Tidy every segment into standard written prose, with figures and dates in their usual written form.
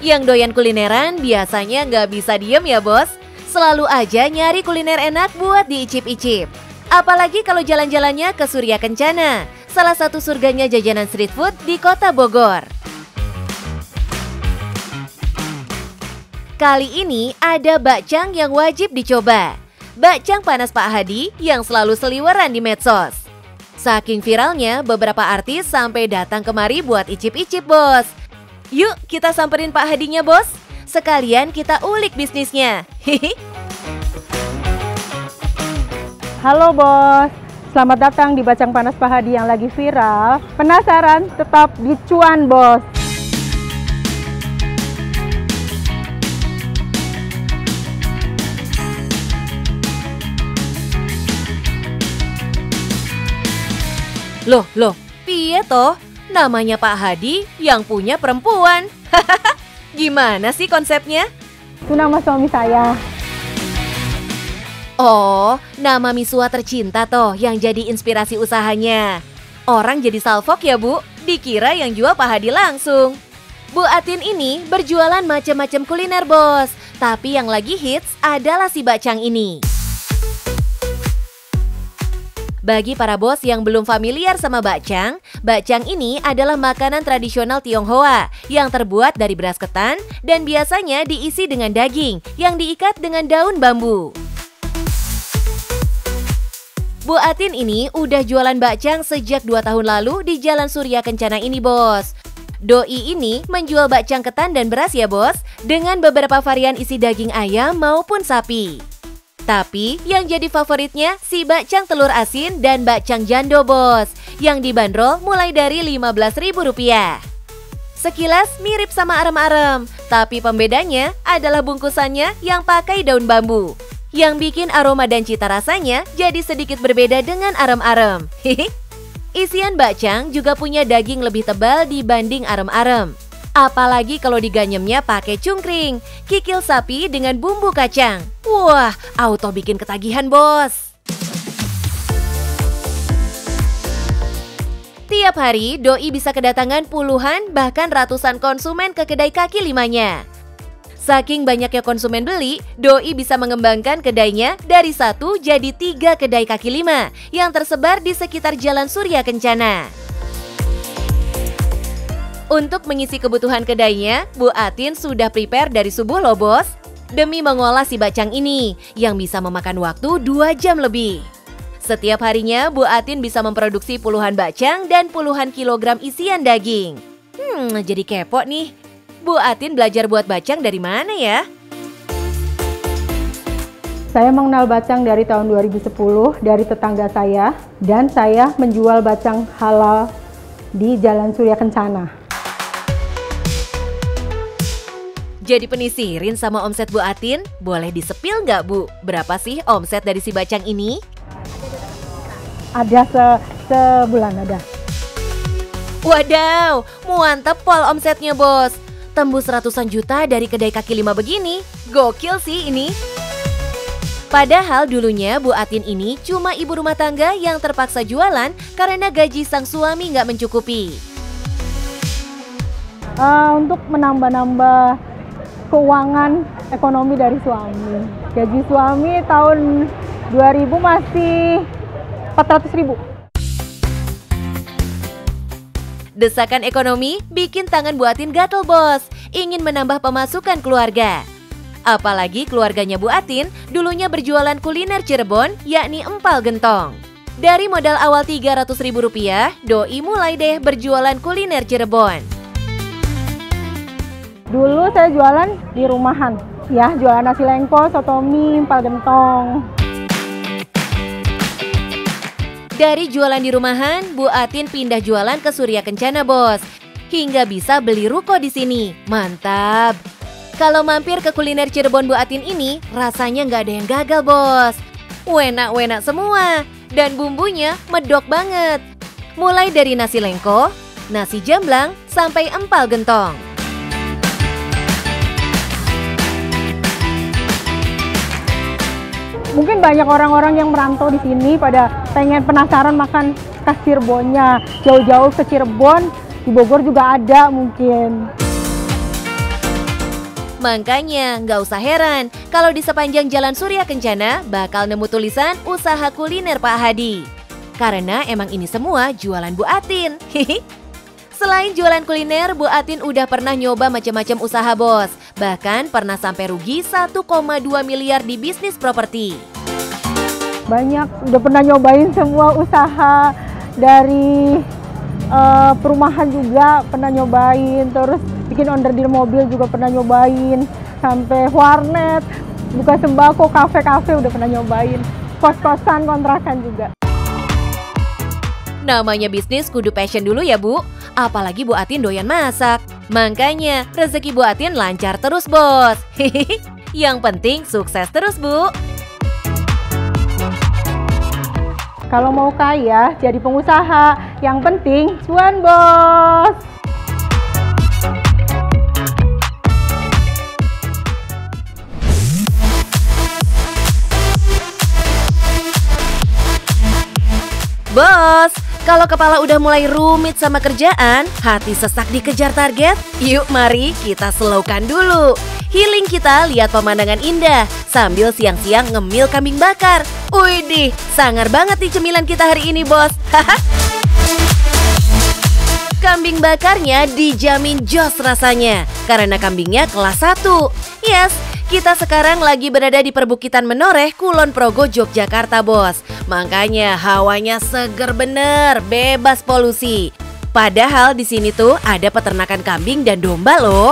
Yang doyan kulineran biasanya nggak bisa diem ya bos. Selalu aja nyari kuliner enak buat diicip-icip. Apalagi kalau jalan-jalannya ke Surya Kencana, salah satu surganya jajanan street food di kota Bogor. Kali ini ada bakcang yang wajib dicoba. Bakcang panas Pak Hadi yang selalu seliweran di medsos. Saking viralnya, beberapa artis sampai datang kemari buat icip-icip bos. Yuk kita samperin Pak Hadinya bos. Sekalian kita ulik bisnisnya. Halo bos, selamat datang di Bakcang Panas Pak Hadi yang lagi viral. Penasaran? Tetap di cuan bos. Loh, piye toh? Namanya Pak Hadi yang punya perempuan. Gimana sih konsepnya? Itu nama suami saya. Oh, nama Misua tercinta toh yang jadi inspirasi usahanya. Orang jadi salfok ya Bu, dikira yang jual Pak Hadi langsung. Bu Atin ini berjualan macam-macam kuliner bos, tapi yang lagi hits adalah si bakcang ini. Bagi para bos yang belum familiar sama bakcang, bakcang ini adalah makanan tradisional Tionghoa yang terbuat dari beras ketan dan biasanya diisi dengan daging yang diikat dengan daun bambu. Bu Atin ini udah jualan bakcang sejak 2 tahun lalu di Jalan Surya Kencana ini bos. Doi ini menjual bakcang ketan dan beras ya bos, dengan beberapa varian isi daging ayam maupun sapi. Tapi yang jadi favoritnya si bakcang telur asin dan bakcang jando bos, yang dibanderol mulai dari Rp15.000. Sekilas mirip sama arem-arem, tapi pembedanya adalah bungkusannya yang pakai daun bambu, yang bikin aroma dan cita rasanya jadi sedikit berbeda dengan arem-arem. Isian bakcang juga punya daging lebih tebal dibanding arem-arem. Apalagi kalau diganyemnya pakai cungkring, kikil sapi dengan bumbu kacang. Wah, auto bikin ketagihan bos. Tiap hari, Doi bisa kedatangan puluhan bahkan ratusan konsumen ke kedai kaki limanya. Saking banyaknya konsumen beli, Doi bisa mengembangkan kedainya dari 1 jadi 3 kedai kaki lima yang tersebar di sekitar Jalan Surya Kencana. Untuk mengisi kebutuhan kedainya, Bu Atin sudah prepare dari subuh loh bos, demi mengolah si bakcang ini yang bisa memakan waktu 2 jam lebih. Setiap harinya, Bu Atin bisa memproduksi puluhan bakcang dan puluhan kilogram isian daging. Jadi kepo nih. Bu Atin belajar buat bakcang dari mana ya? Saya mengenal bakcang dari tahun 2010 dari tetangga saya, dan saya menjual bakcang halal di Jalan Surya Kencana. Jadi penisirin sama omset Bu Atin, boleh disepil nggak Bu? Berapa sih omset dari si bakcang ini? Ada sebulan ada. Wadaw, mantap pol omsetnya bos. Tembus ratusan juta dari kedai kaki lima begini. Gokil sih ini. Padahal dulunya Bu Atin ini cuma ibu rumah tangga yang terpaksa jualan karena gaji sang suami nggak mencukupi. Untuk menambah-nambah keuangan ekonomi dari suami. Gaji suami tahun 2000 masih 400.000. Desakan ekonomi bikin tangan Bu Atin gatel bos, ingin menambah pemasukan keluarga. Apalagi keluarganya Bu Atin dulunya berjualan kuliner Cirebon, yakni empal gentong. Dari modal awal Rp300.000, Doi mulai deh berjualan kuliner Cirebon. Dulu saya jualan di rumahan, ya, jualan nasi lengko, soto mie, empal gentong. Dari jualan di rumahan, Bu Atin pindah jualan ke Surya Kencana bos, hingga bisa beli ruko di sini. Mantap. Kalau mampir ke kuliner Cirebon Bu Atin ini, rasanya nggak ada yang gagal bos. Enak-enak semua, dan bumbunya medok banget. Mulai dari nasi lengko, nasi jamblang, sampai empal gentong. Mungkin banyak orang-orang yang merantau di sini pada pengen penasaran makan khas Cirebonnya. Jauh-jauh ke Cirebon, di Bogor juga ada mungkin. Makanya nggak usah heran kalau di sepanjang Jalan Surya Kencana bakal nemu tulisan usaha kuliner Pak Hadi. Karena emang ini semua jualan Bu Atin. Selain jualan kuliner, Bu Atin udah pernah nyoba macam-macam usaha bos. Bahkan pernah sampai rugi 1,2 miliar di bisnis properti. Banyak, udah pernah nyobain semua usaha, dari perumahan juga pernah nyobain, terus bikin onderdil mobil juga pernah nyobain, sampai warnet, buka sembako, kafe-kafe udah pernah nyobain, kos-kosan, kontrakan juga. Namanya bisnis kudu passion dulu ya Bu, apalagi Bu Atin doyan masak. Makanya rezeki Bu Atin lancar terus bos. Yang penting sukses terus Bu. Kalau mau kaya, jadi pengusaha. Yang penting, cuan bos. Bos, kalau kepala udah mulai rumit sama kerjaan, hati sesak dikejar target, yuk mari kita slowkan dulu. Healing kita lihat pemandangan indah sambil siang-siang ngemil kambing bakar. Widih, sangar banget nih cemilan kita hari ini bos. Kambing bakarnya dijamin jos rasanya karena kambingnya kelas 1. Yes, kita sekarang lagi berada di perbukitan Menoreh, Kulon Progo, Yogyakarta bos. Makanya hawanya seger bener, bebas polusi. Padahal di sini tuh ada peternakan kambing dan domba loh.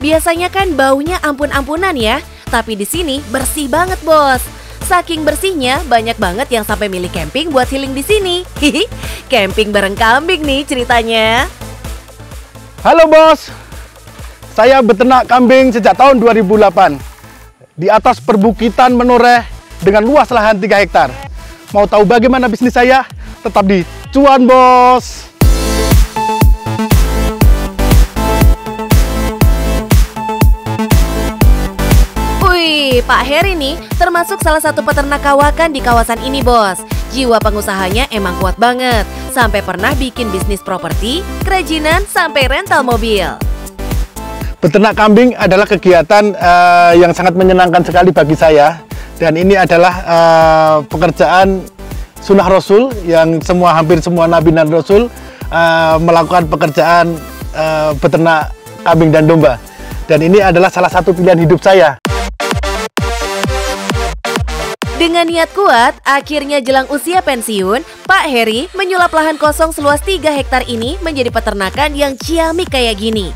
Biasanya kan baunya ampun-ampunan ya, tapi di sini bersih banget bos. Saking bersihnya, banyak banget yang sampai milih camping buat healing di sini. Hihi, camping bareng kambing nih ceritanya. Halo bos, saya beternak kambing sejak tahun 2008 di atas perbukitan Menoreh dengan luas lahan 3 hektar. Mau tahu bagaimana bisnis saya? Tetap di Cuan Bos. Wih, Pak Heri nih termasuk salah satu peternak kawakan di kawasan ini bos. Jiwa pengusahanya emang kuat banget, sampai pernah bikin bisnis properti, kerajinan, sampai rental mobil. Beternak kambing adalah kegiatan yang sangat menyenangkan sekali bagi saya. Dan ini adalah pekerjaan sunnah Rasul yang hampir semua Nabi dan Rasul melakukan pekerjaan beternak kambing dan domba. Dan ini adalah salah satu pilihan hidup saya. Dengan niat kuat, akhirnya jelang usia pensiun, Pak Heri menyulap lahan kosong seluas 3 hektar ini menjadi peternakan yang ciamik kayak gini.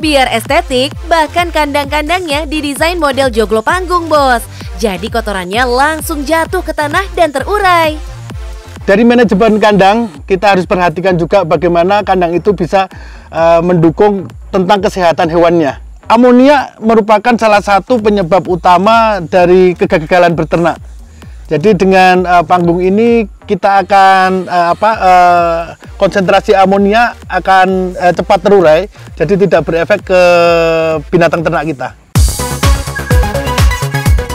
Biar estetik, bahkan kandang-kandangnya didesain model joglo panggung bos. Jadi kotorannya langsung jatuh ke tanah dan terurai. Dari manajemen kandang, kita harus perhatikan juga bagaimana kandang itu bisa mendukung tentang kesehatan hewannya. Amonia merupakan salah satu penyebab utama dari kegagalan berternak. Jadi dengan panggung ini kita akan konsentrasi amonia akan cepat terurai, jadi tidak berefek ke binatang ternak kita.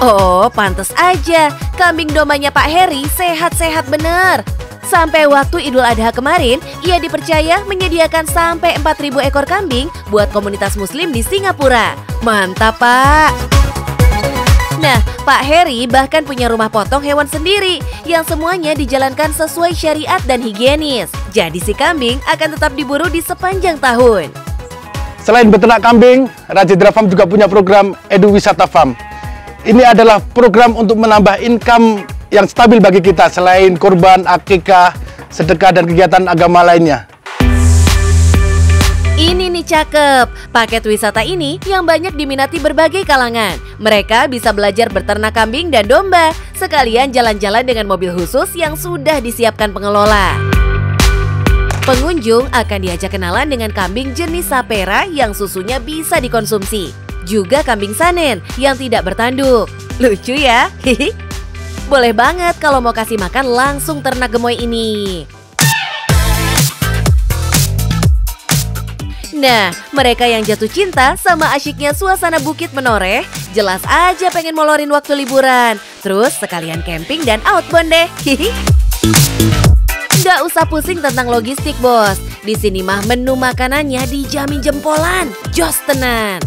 Oh, pantes aja kambing dombanya Pak Heri sehat-sehat bener. Sampai waktu Idul Adha kemarin, ia dipercaya menyediakan sampai 4.000 ekor kambing buat komunitas muslim di Singapura. Mantap, Pak! Nah, Pak Heri bahkan punya rumah potong hewan sendiri yang semuanya dijalankan sesuai syariat dan higienis. Jadi si kambing akan tetap diburu di sepanjang tahun. Selain beternak kambing, Rajendra Farm juga punya program Edu Wisata Farm. Ini adalah program untuk menambah income yang stabil bagi kita selain kurban, akikah, sedekah, dan kegiatan agama lainnya. Ini nih cakep, paket wisata ini yang banyak diminati berbagai kalangan. Mereka bisa belajar beternak kambing dan domba, sekalian jalan-jalan dengan mobil khusus yang sudah disiapkan pengelola. Pengunjung akan diajak kenalan dengan kambing jenis sapera yang susunya bisa dikonsumsi. Juga kambing sanen yang tidak bertanduk. Lucu ya? Boleh banget kalau mau kasih makan langsung ternak gemoy ini. Nah, mereka yang jatuh cinta sama asyiknya suasana Bukit Menoreh, jelas aja pengen molorin waktu liburan. Terus sekalian camping dan outbound deh. Nggak usah pusing tentang logistik, bos. Di sini mah menu makanannya dijamin jempolan. Jos tenan.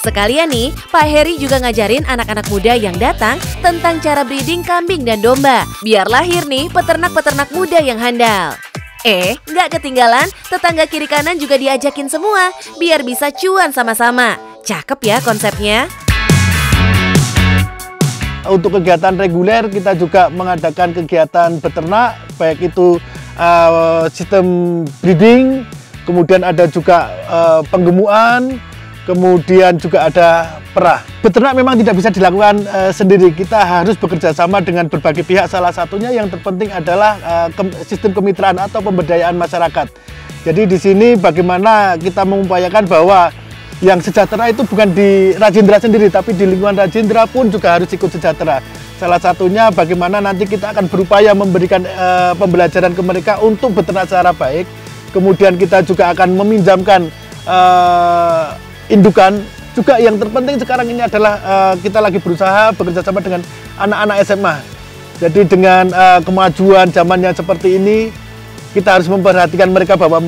Sekalian nih, Pak Heri juga ngajarin anak-anak muda yang datang tentang cara breeding kambing dan domba. Biar lahir nih peternak-peternak muda yang handal. Nggak ketinggalan, tetangga kiri kanan juga diajakin semua, biar bisa cuan sama-sama. Cakep ya konsepnya. Untuk kegiatan reguler kita juga mengadakan kegiatan beternak, baik itu sistem breeding, kemudian ada juga penggemukan, kemudian juga ada perah. Beternak memang tidak bisa dilakukan sendiri, kita harus bekerja sama dengan berbagai pihak. Salah satunya yang terpenting adalah sistem kemitraan atau pemberdayaan masyarakat. Jadi di sini bagaimana kita mengupayakan bahwa yang sejahtera itu bukan di Rajendra sendiri, tapi di lingkungan Rajendra pun juga harus ikut sejahtera. Salah satunya bagaimana nanti kita akan berupaya memberikan pembelajaran ke mereka untuk beternak secara baik. Kemudian kita juga akan meminjamkan indukan. Juga yang terpenting sekarang ini adalah kita lagi berusaha bekerja sama dengan anak-anak SMA. Jadi dengan kemajuan zamannya seperti ini, kita harus memperhatikan mereka bahwa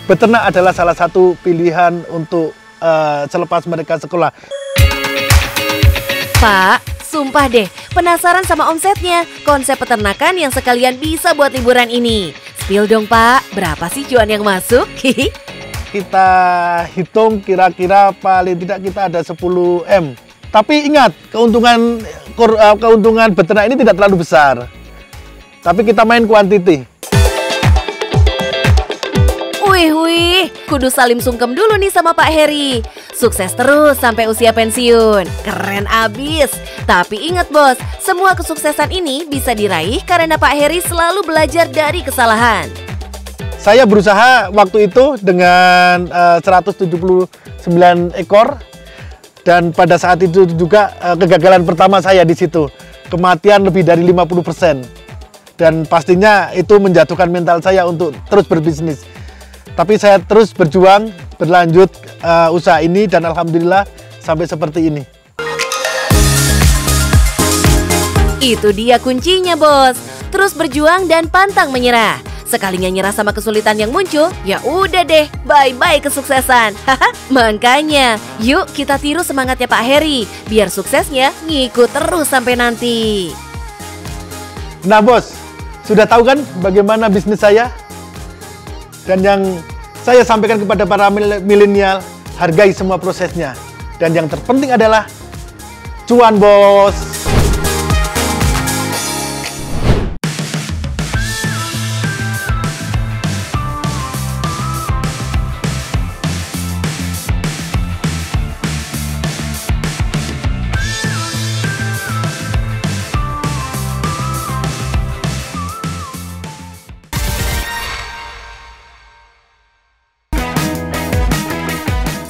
beternak adalah salah satu pilihan untuk selepas mereka sekolah. Pak, sumpah deh, penasaran sama omsetnya, konsep peternakan yang sekalian bisa buat liburan ini. Spill dong Pak, berapa sih cuan yang masuk? Kita hitung kira-kira paling tidak kita ada 10 M. Tapi ingat, keuntungan beternak ini tidak terlalu besar. Tapi kita main kuantiti. Wih, kudu salim sungkem dulu nih sama Pak Heri. Sukses terus sampai usia pensiun. Keren abis. Tapi ingat bos, semua kesuksesan ini bisa diraih karena Pak Heri selalu belajar dari kesalahan. Saya berusaha waktu itu dengan 179 ekor. Dan pada saat itu juga kegagalan pertama saya di situ. Kematian lebih dari 50%. Dan pastinya itu menjatuhkan mental saya untuk terus berbisnis. Tapi saya terus berjuang, berlanjut usaha ini dan alhamdulillah sampai seperti ini. Itu dia kuncinya bos, terus berjuang dan pantang menyerah. Sekalinya nyerah sama kesulitan yang muncul, ya udah deh, bye-bye kesuksesan. Makanya, yuk kita tiru semangatnya Pak Heri, biar suksesnya ngikut terus sampai nanti. Nah bos, sudah tahu kan bagaimana bisnis saya? Dan yang saya sampaikan kepada para milenial, hargai semua prosesnya. Dan yang terpenting adalah cuan, bos.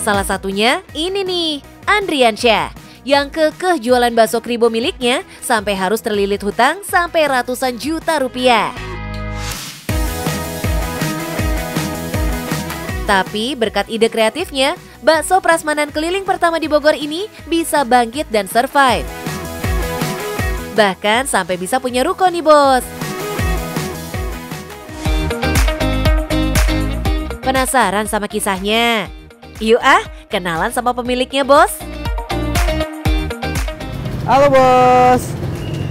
Salah satunya ini nih, Andriansyah, yang kekeh jualan bakso kribo miliknya sampai harus terlilit hutang sampai ratusan juta rupiah. Tapi berkat ide kreatifnya, bakso prasmanan keliling pertama di Bogor ini bisa bangkit dan survive. Bahkan sampai bisa punya ruko nih bos. Penasaran sama kisahnya? Yuk kenalan sama pemiliknya bos. Halo bos.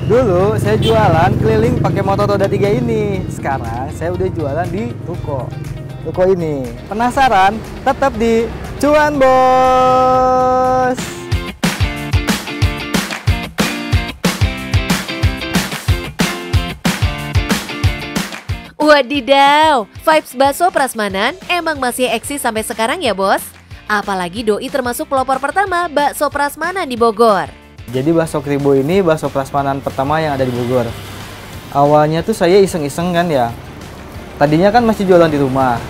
Dulu saya jualan keliling pakai motor roda 3 ini. Sekarang saya udah jualan di ruko ini. Penasaran? Tetap di Cuan Bos. Wadidaw, vibes bakso prasmanan emang masih eksis sampai sekarang ya bos? Apalagi Doi termasuk pelopor pertama bakso prasmanan di Bogor. Jadi bakso kribo ini bakso prasmanan pertama yang ada di Bogor. Awalnya tuh saya iseng-iseng kan ya. Tadinya kan masih jualan di rumah.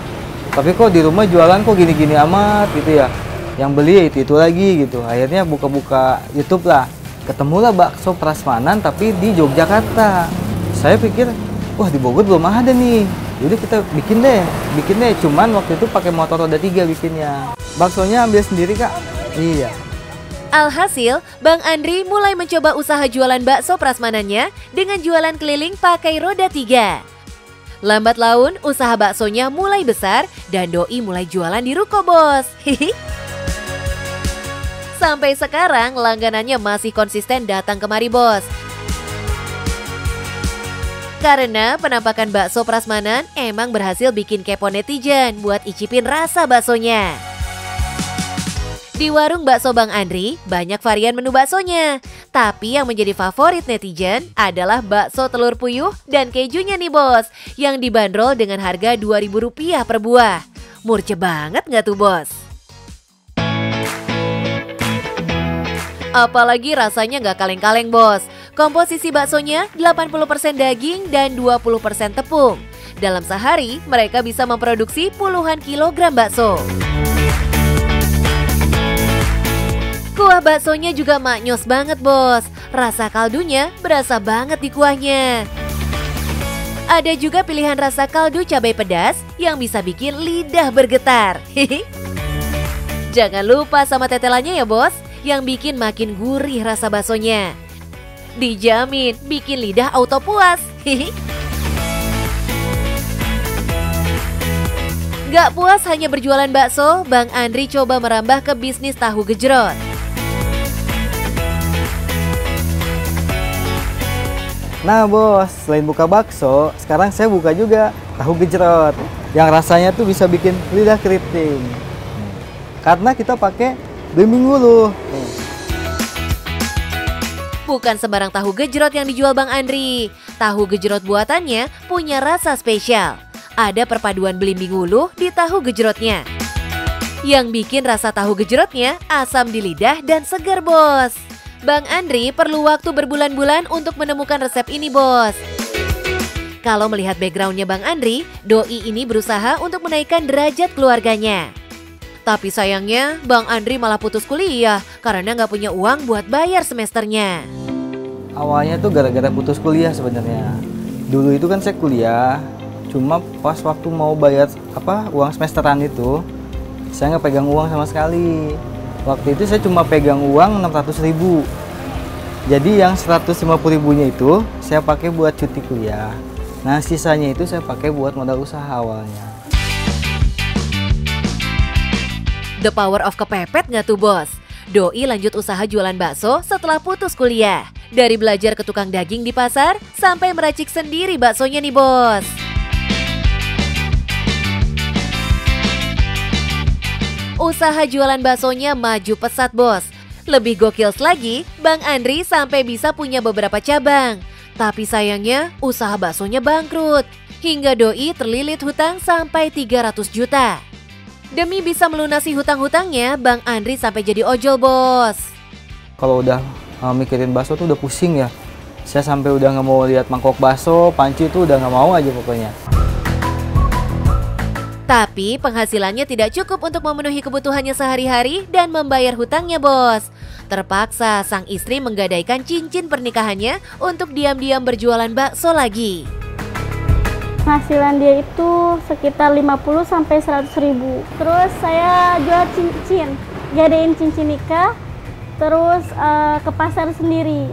Tapi kok di rumah jualan kok gini-gini amat gitu ya. Yang beli ya itu lagi gitu. Akhirnya buka-buka YouTube lah. Ketemulah bakso prasmanan tapi di Yogyakarta. Saya pikir, wah di Bogor belum ada nih. Yaudah kita bikin deh. Cuman waktu itu pakai motor roda 3 bikinnya. Baksonya ambil sendiri kak? Iya. Alhasil, Bang Andri mulai mencoba usaha jualan bakso prasmanannya dengan jualan keliling pakai roda 3. Lambat laun, usaha baksonya mulai besar dan Doi mulai jualan di ruko, bos. Sampai sekarang, langganannya masih konsisten datang kemari, bos. Karena penampakan bakso prasmanan emang berhasil bikin kepo netizen buat icipin rasa baksonya. Di warung bakso Bang Andri, banyak varian menu baksonya. Tapi yang menjadi favorit netizen adalah bakso telur puyuh dan kejunya nih, bos, yang dibanderol dengan harga Rp2.000 per buah. Murce banget nggak tuh, bos? Apalagi rasanya nggak kaleng-kaleng, bos. Komposisi baksonya 80% daging dan 20% tepung. Dalam sehari, mereka bisa memproduksi puluhan kilogram bakso. Kuah baksonya juga maknyos banget, bos. Rasa kaldunya berasa banget di kuahnya. Ada juga pilihan rasa kaldu cabai pedas yang bisa bikin lidah bergetar. Jangan lupa sama tetelannya ya, bos, yang bikin makin gurih rasa baksonya. Dijamin bikin lidah auto puas. Gak puas hanya berjualan bakso, Bang Andri coba merambah ke bisnis tahu gejrot. Nah bos, selain buka bakso, sekarang saya buka juga tahu gejrot yang rasanya tuh bisa bikin lidah keriting. Karena kita pakai belimbing ulu. Bukan sembarang tahu gejrot yang dijual Bang Andri. Tahu gejrot buatannya punya rasa spesial. Ada perpaduan belimbing ulu di tahu gejrotnya. Yang bikin rasa tahu gejrotnya asam di lidah dan segar, bos. Bang Andri perlu waktu berbulan-bulan untuk menemukan resep ini, bos. Kalau melihat backgroundnya Bang Andri, Doi ini berusaha untuk menaikkan derajat keluarganya. Tapi sayangnya Bang Andri malah putus kuliah karena nggak punya uang buat bayar semesternya. Awalnya tuh gara-gara putus kuliah sebenarnya. Dulu itu kan saya kuliah, cuma pas waktu mau bayar uang semesteran itu, saya nggak pegang uang sama sekali. Waktu itu saya cuma pegang uang 600.000. Jadi yang 150.000-nya itu saya pakai buat cuti kuliah. Nah sisanya itu saya pakai buat modal usaha awalnya. The power of kepepet nggak tuh, bos? Doi lanjut usaha jualan bakso setelah putus kuliah. Dari belajar ke tukang daging di pasar sampai meracik sendiri baksonya nih, bos. Usaha jualan baksonya maju pesat, bos. Lebih gokil lagi, Bang Andri sampai bisa punya beberapa cabang. Tapi sayangnya, usaha baksonya bangkrut. Hingga Doi terlilit hutang sampai 300 juta. Demi bisa melunasi hutang-hutangnya, Bang Andri sampai jadi ojol, bos. Kalau udah mikirin bakso tuh udah pusing ya. Saya sampai udah nggak mau lihat mangkok bakso, panci tuh udah nggak mau aja pokoknya. Tapi penghasilannya tidak cukup untuk memenuhi kebutuhannya sehari-hari dan membayar hutangnya, bos. Terpaksa sang istri menggadaikan cincin pernikahannya untuk diam-diam berjualan bakso lagi. Penghasilan dia itu sekitar 50 sampai 100 ribu. Terus saya jual cincin, gadein cincin nikah, terus ke pasar sendiri.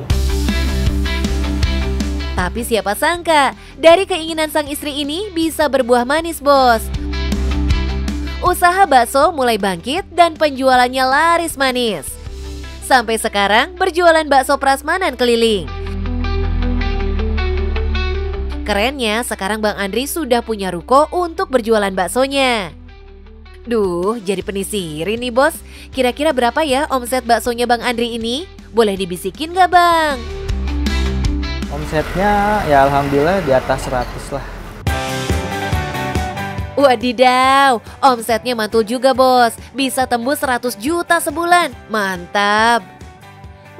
Tapi siapa sangka, dari keinginan sang istri ini bisa berbuah manis, bos. Usaha bakso mulai bangkit dan penjualannya laris manis. Sampai sekarang berjualan bakso prasmanan keliling. Kerennya, sekarang Bang Andri sudah punya ruko untuk berjualan baksonya. Duh, jadi penisiri nih, bos. Kira-kira berapa ya omset baksonya Bang Andri ini? Boleh dibisikin nggak, Bang? Omsetnya ya alhamdulillah di atas 100 lah. Wadidaw, omsetnya mantul juga, bos. Bisa tembus 100 juta sebulan. Mantap.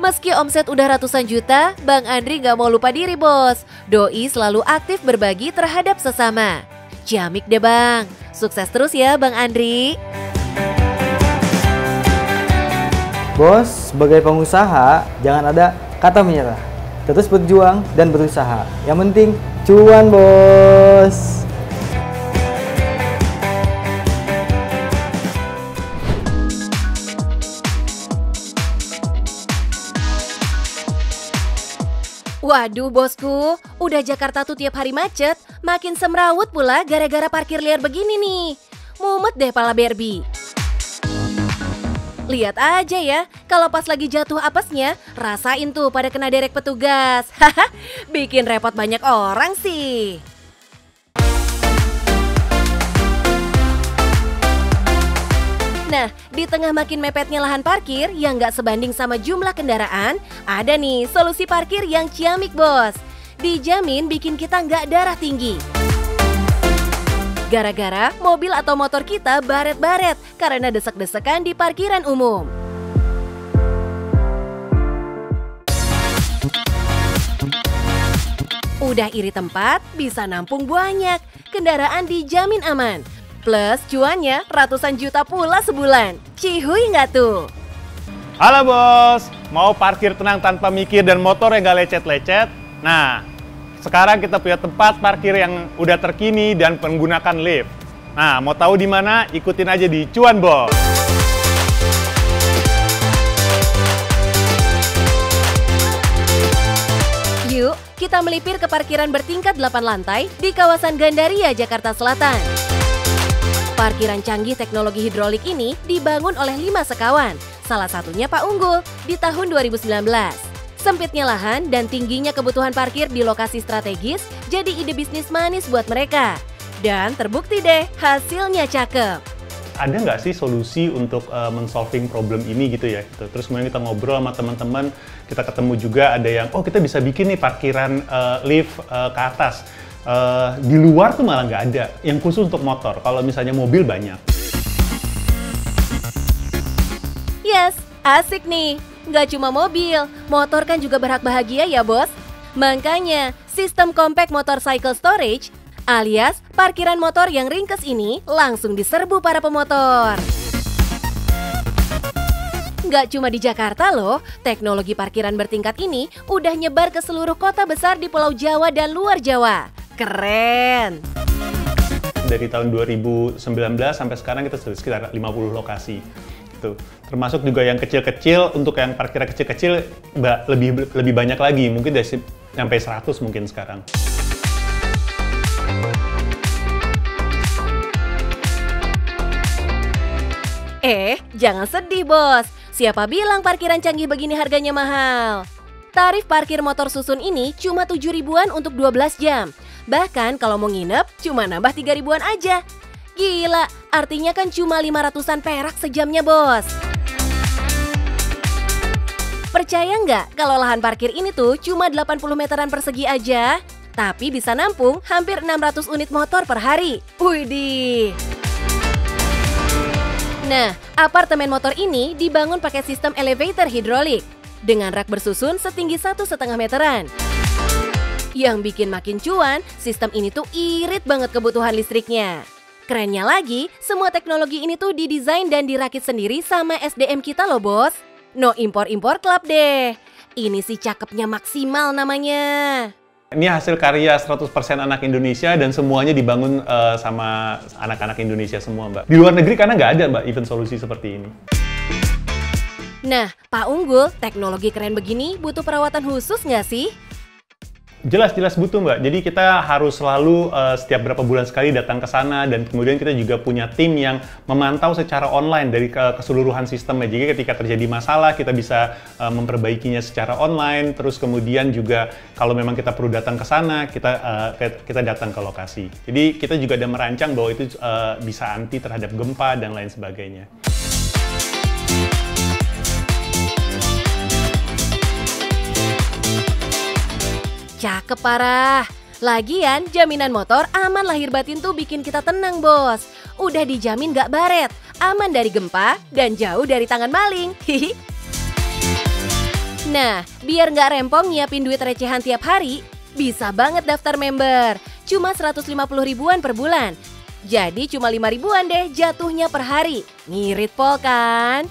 Meski omset udah ratusan juta, Bang Andri gak mau lupa diri, bos. Doi selalu aktif berbagi terhadap sesama. Ciamik deh, Bang. Sukses terus ya, Bang Andri. Bos, sebagai pengusaha, jangan ada kata menyerah. Terus berjuang dan berusaha. Yang penting, cuan, bos. Waduh bosku, udah Jakarta tuh tiap hari macet, makin semrawut pula gara-gara parkir liar begini nih. Mumet deh pala Barbie. Lihat aja ya, kalau pas lagi jatuh apesnya, rasain tuh pada kena derek petugas. Haha, bikin repot banyak orang sih. Nah, di tengah makin mepetnya lahan parkir yang nggak sebanding sama jumlah kendaraan, ada nih solusi parkir yang ciamik bos. Dijamin bikin kita nggak darah tinggi. Gara-gara mobil atau motor kita baret-baret karena desek-desekan di parkiran umum. Udah iri tempat, bisa nampung banyak. Kendaraan dijamin aman. Plus cuannya ratusan juta pula sebulan. Cihuy nggak tuh? Halo bos, mau parkir tenang tanpa mikir dan motor yang nggak lecet-lecet? Nah, sekarang kita punya tempat parkir yang udah terkini dan menggunakan lift. Nah, mau tahu di mana? Ikutin aja di Cuan Bos. Yuk, kita melipir ke parkiran bertingkat 8 lantai di kawasan Gandaria, Jakarta Selatan. Parkiran canggih teknologi hidrolik ini dibangun oleh 5 sekawan, salah satunya Pak Unggul, di tahun 2019. Sempitnya lahan dan tingginya kebutuhan parkir di lokasi strategis jadi ide bisnis manis buat mereka. Dan terbukti deh, hasilnya cakep. Ada nggak sih solusi untuk men-solving problem ini gitu ya? Terus kemudian kita ngobrol sama teman-teman, kita ketemu juga ada yang, oh kita bisa bikin nih parkiran lift ke atas. Di luar tuh malah nggak ada, yang khusus untuk motor. Kalau misalnya mobil banyak. Yes, asik nih. Nggak cuma mobil, motor kan juga berhak bahagia ya bos. Makanya, sistem compact motorcycle storage alias parkiran motor yang ringkes ini langsung diserbu para pemotor. Nggak cuma di Jakarta loh, teknologi parkiran bertingkat ini udah nyebar ke seluruh kota besar di Pulau Jawa dan luar Jawa. Keren! Dari tahun 2019 sampai sekarang kita sudah sekitar 50 lokasi. Gitu. Termasuk juga yang kecil-kecil, untuk yang parkiran kecil-kecil lebih banyak lagi, mungkin dari sampai 100 mungkin sekarang. Jangan sedih bos. Siapa bilang parkiran canggih begini harganya mahal? Tarif parkir motor susun ini cuma 7 ribuan untuk 12 jam. Bahkan kalau mau nginep, cuma nambah 3 ribuan aja. Gila, artinya kan cuma 500-an perak sejamnya bos. Percaya nggak kalau lahan parkir ini tuh cuma 80 meteran persegi aja? Tapi bisa nampung hampir 600 unit motor per hari. Widih! Nah, apartemen motor ini dibangun pakai sistem elevator hidrolik dengan rak bersusun setinggi 1,5 meteran. Yang bikin makin cuan, sistem ini tuh irit banget kebutuhan listriknya. Kerennya lagi, semua teknologi ini tuh didesain dan dirakit sendiri sama SDM kita loh bos. No impor-impor club deh. Ini sih cakepnya maksimal namanya. Ini hasil karya 100% anak Indonesia dan semuanya dibangun sama anak-anak Indonesia semua, Mbak. Di luar negeri karena nggak ada, Mbak, event solusi seperti ini. Nah, Pak Unggul, teknologi keren begini butuh perawatan khusus nggak sih? Jelas butuh, Mbak. Jadi kita harus selalu setiap berapa bulan sekali datang ke sana, dan kemudian kita juga punya tim yang memantau secara online dari keseluruhan sistemnya. Jadi ketika terjadi masalah, kita bisa memperbaikinya secara online. Terus kemudian juga kalau memang kita perlu datang ke sana, kita datang ke lokasi. Jadi kita juga ada merancang bahwa itu bisa anti terhadap gempa dan lain sebagainya. Cakep parah. Lagian jaminan motor aman lahir batin tuh bikin kita tenang bos. Udah dijamin gak baret, aman dari gempa, dan jauh dari tangan maling. Hihi. Nah, biar gak rempong nyiapin duit recehan tiap hari, bisa banget daftar member. Cuma 150 ribuan per bulan. Jadi cuma 5 ribuan deh jatuhnya per hari. Ngirit pol kan?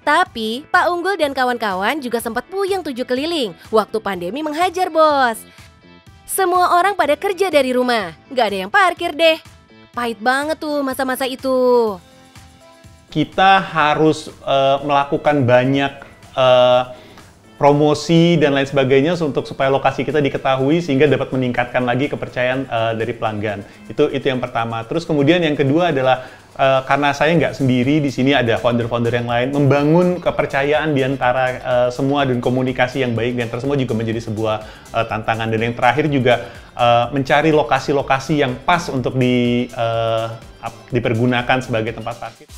Tapi, Pak Unggul dan kawan-kawan juga sempat puyeng 7 keliling waktu pandemi menghajar, bos. Semua orang pada kerja dari rumah, nggak ada yang parkir deh. Pahit banget tuh masa-masa itu. Kita harus melakukan banyak promosi dan lain sebagainya untuk supaya lokasi kita diketahui sehingga dapat meningkatkan lagi kepercayaan dari pelanggan. Itu yang pertama. Terus kemudian yang kedua adalah karena saya nggak sendiri, di sini ada founder-founder yang lain, membangun kepercayaan di antara semua dan komunikasi yang baik di antara semua juga menjadi sebuah tantangan. Dan yang terakhir juga mencari lokasi-lokasi yang pas untuk dipergunakan sebagai tempat parkir.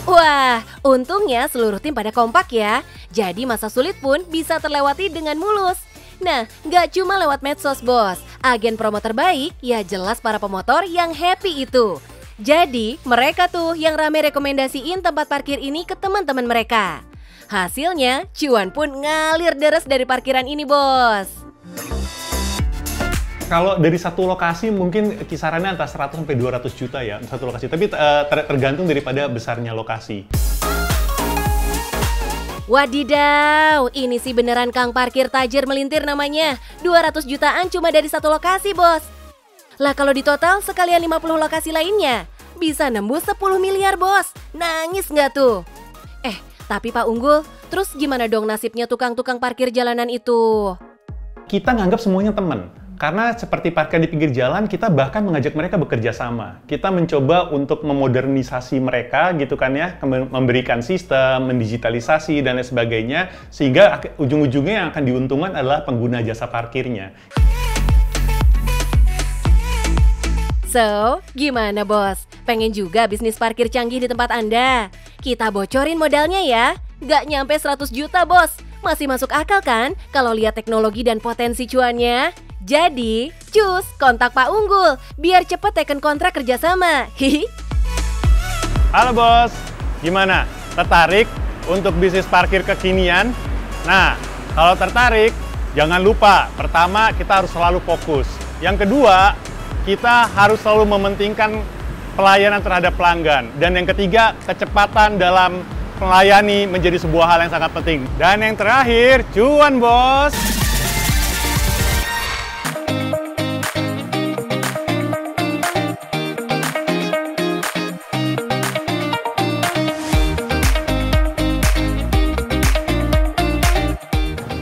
Wah, untungnya seluruh tim pada kompak ya. Jadi masa sulit pun bisa terlewati dengan mulus. Nah, nggak cuma lewat medsos, bos. Agen promo terbaik, ya jelas para pemotor yang happy itu. Jadi, mereka tuh yang rame rekomendasiin tempat parkir ini ke teman-teman mereka. Hasilnya, cuan pun ngalir deres dari parkiran ini, bos. Kalau dari satu lokasi mungkin kisarannya antara 100 sampai 200 juta ya, satu lokasi. Tapi tergantung daripada besarnya lokasi. Wadidaw, ini sih beneran Kang Parkir Tajir melintir namanya. 200 jutaan cuma dari satu lokasi, bos. Lah kalau di total sekalian 50 lokasi lainnya, bisa nembus 10 miliar, bos. Nangis nggak tuh? Tapi Pak Unggul, terus gimana dong nasibnya tukang-tukang parkir jalanan itu? Kita nganggap semuanya teman. Karena seperti parkir di pinggir jalan, kita bahkan mengajak mereka bekerja sama. Kita mencoba untuk memodernisasi mereka gitu kan ya, memberikan sistem, mendigitalisasi dan lain sebagainya, sehingga ujung-ujungnya yang akan diuntungkan adalah pengguna jasa parkirnya. So, gimana bos? Pengen juga bisnis parkir canggih di tempat Anda? Kita bocorin modalnya ya. Nggak nyampe 100 juta bos. Masih masuk akal kan kalau lihat teknologi dan potensi cuannya? Jadi, cus, kontak Pak Unggul, biar cepet teken kontrak kerjasama. Hihi. Halo bos, gimana? Tertarik untuk bisnis parkir kekinian? Nah, kalau tertarik, jangan lupa, pertama kita harus selalu fokus. Yang kedua, kita harus selalu mementingkan pelayanan terhadap pelanggan. Dan yang ketiga, kecepatan dalam melayani menjadi sebuah hal yang sangat penting. Dan yang terakhir, cuan bos!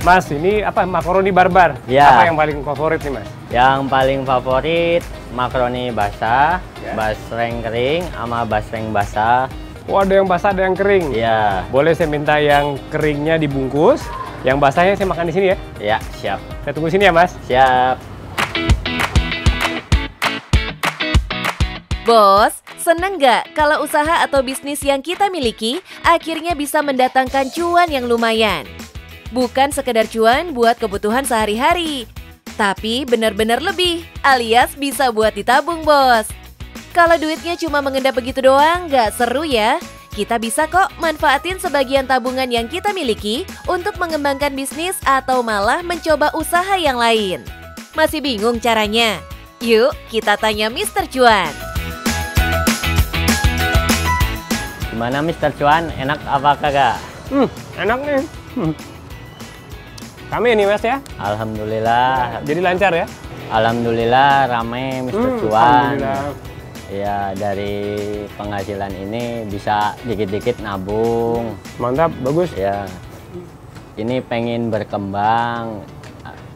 Mas, ini apa? Makaroni barbar. Ya. Apa yang paling favorit nih, Mas? Yang paling favorit makaroni basah, basreng kering, sama basreng basah. Oh, ada yang basah, ada yang kering. Ya. Boleh saya minta yang keringnya dibungkus, yang basahnya saya makan di sini ya? Ya, siap. Saya tunggu sini ya, Mas. Siap. Bos, seneng nggak kalau usaha atau bisnis yang kita miliki akhirnya bisa mendatangkan cuan yang lumayan? Bukan sekedar cuan buat kebutuhan sehari-hari, tapi benar-benar lebih, alias bisa buat ditabung, bos. Kalau duitnya cuma mengendap begitu doang, nggak seru ya. Kita bisa kok manfaatin sebagian tabungan yang kita miliki untuk mengembangkan bisnis atau malah mencoba usaha yang lain. Masih bingung caranya? Yuk, kita tanya Mr. Cuan. Gimana Mr. Cuan, enak apa kagak? Enak nih. Kami ini Mas ya? Alhamdulillah. Jadi lancar ya? Alhamdulillah rame Mr. Cuan. Alhamdulillah. Ya, dari penghasilan ini bisa dikit-dikit nabung. Mantap, bagus. Ya. Ini pengen berkembang.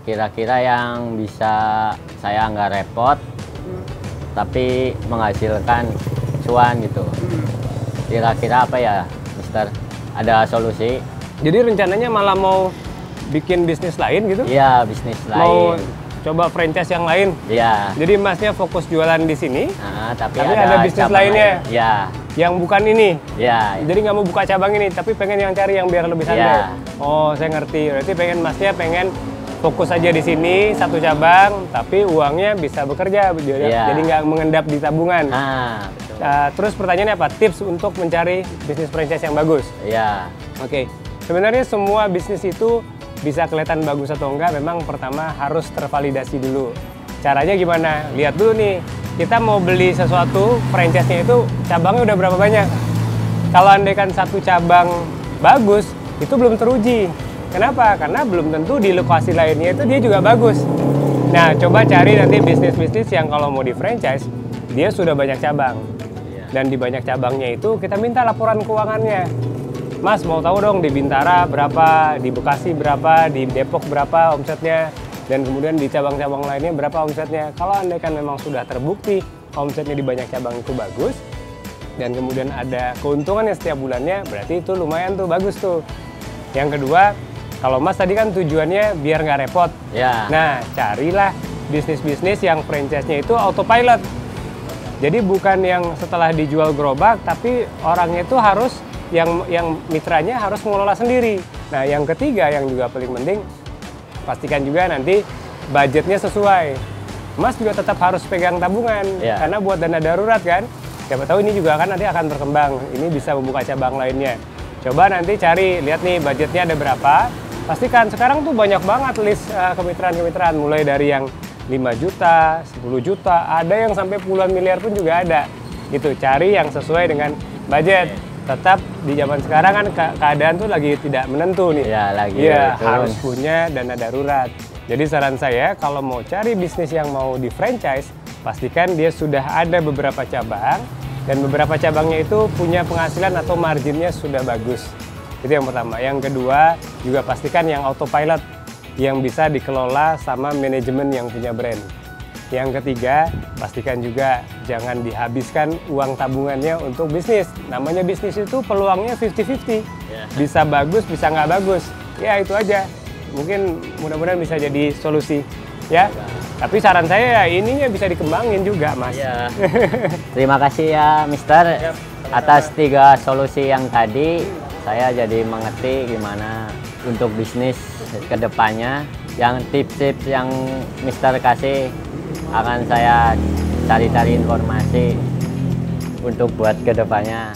Kira-kira yang bisa saya nggak repot, tapi menghasilkan cuan gitu. Kira-kira apa ya, Mister? Ada solusi? Jadi rencananya malah mau bikin bisnis lain gitu? Iya, bisnis Mau lain. coba franchise yang lain? Iya. Jadi Masnya fokus jualan di sini, Nah, tapi ada bisnis cabang lainnya? lain. Iya. yang bukan ini? Iya. Jadi nggak mau buka cabang ini, tapi pengen yang cari yang biar lebih santai? Iya. Oh, saya ngerti. Berarti Masnya pengen fokus aja di sini, satu cabang, tapi uangnya bisa bekerja, Iya. jadi nggak mengendap di tabungan. Nah, betul. Terus pertanyaannya apa? Tips untuk mencari bisnis franchise yang bagus? Iya. Oke, sebenarnya semua bisnis itu bisa kelihatan bagus atau enggak, memang pertama harus tervalidasi dulu. Caranya gimana? Lihat dulu nih, kita mau beli sesuatu, franchise-nya itu cabangnya udah berapa banyak. Kalau andaikan satu cabang bagus, itu belum teruji. Kenapa? Karena belum tentu di lokasi lainnya itu dia juga bagus. Nah, coba cari nanti bisnis-bisnis yang kalau mau di franchise, dia sudah banyak cabang. Dan di banyak cabangnya itu kita minta laporan keuangannya. Mas mau tahu dong di Bintara berapa, di Bekasi berapa, di Depok berapa omsetnya, dan kemudian di cabang-cabang lainnya berapa omsetnya. Kalau Anda kan memang sudah terbukti omsetnya di banyak cabang itu bagus, dan kemudian ada keuntungannya setiap bulannya, berarti itu lumayan tuh, bagus tuh. Yang kedua, kalau Mas tadi kan tujuannya biar nggak repot. Ya. Nah, carilah bisnis-bisnis yang franchise-nya itu autopilot. Jadi bukan yang setelah dijual gerobak, tapi orangnya itu harus yang mitranya harus mengelola sendiri. Nah, yang ketiga yang juga paling penting, pastikan juga nanti budgetnya sesuai. Mas juga tetap harus pegang tabungan, karena buat dana darurat kan. Siapa tahu ini juga kan nanti akan berkembang, ini bisa membuka cabang lainnya. Coba nanti cari, lihat nih budgetnya ada berapa. Pastikan, sekarang tuh banyak banget list kemitraan-kemitraan, mulai dari yang 5 juta, 10 juta, ada yang sampai puluhan miliar pun juga ada. Gitu, cari yang sesuai dengan budget. Tetap di zaman sekarang kan keadaan tuh lagi tidak menentu nih. Ya, lagi harus punya dana darurat. Jadi saran saya kalau mau cari bisnis yang mau di franchise, pastikan dia sudah ada beberapa cabang dan beberapa cabangnya itu punya penghasilan atau marginnya sudah bagus. Itu yang pertama. Yang kedua, juga pastikan yang autopilot yang bisa dikelola sama manajemen yang punya brand. Yang ketiga, pastikan juga jangan dihabiskan uang tabungannya untuk bisnis. Namanya bisnis itu peluangnya 50-50. Bisa bagus, bisa nggak bagus. Ya itu aja. Mungkin mudah-mudahan bisa jadi solusi. Ya. Tapi saran saya ya ininya bisa dikembangin juga, Mas. Ya. Terima kasih ya, Mister. Atas 3 solusi yang tadi, saya jadi mengerti gimana untuk bisnis ke depannya. Yang tips-tips yang Mister kasih akan saya cari-cari informasi untuk buat kedepannya.